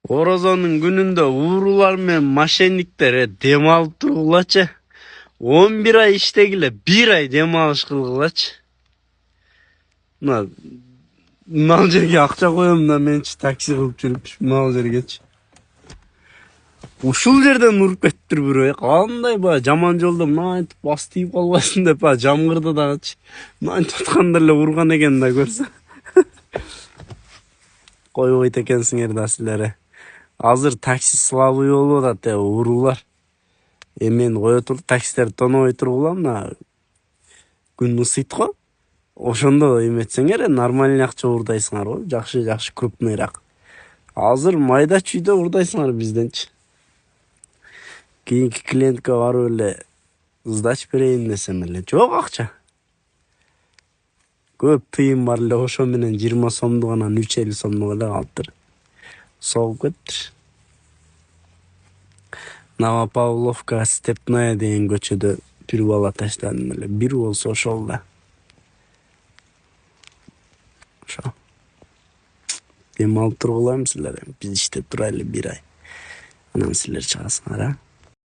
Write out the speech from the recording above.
Korozonun gününde uğrular men maşenniklere dem alıp turgulaçı. 11 ay iştegile 1 ay dem alış kılgılaçı. Mınal жерге акча коем да менчи такси кылып жүрүпчү мынал жергечи. Ушул жерден уруп кетиптир бирөө. Кандай баягы жаман жолдо мынантип бас тийип калбасын деп баягы жамгырда дагычы. Мынантип атканда эле урган экен да көрсө. Койбойт экенсиңер да силер. Азыр такси слабый болуп атат уруулар. Мен кое туруп таксилерди тонобой тургула мына күн ысыйт го. Ошондо эметсеңер нормальный акча урдайсыңар го. Жакшы крупныйраак. Азыр майда чүйдө урдайсыңар бизденчи. Кийинки клиентке барып эле сдач берейин десем эле жок акча. Көп тыйым бар эле ошо менен 20 сомдук анан 350 сомдук эле калыптыр. Согуп кетиптир. Новопавловка Степная деген көчөдө бир бала таштадым эле. Бир болсо ошол да. Ошо. Дем алып тургулайм силер. Биз иштеп турайлы 1 ай. Анан силер чыгасыңар, а?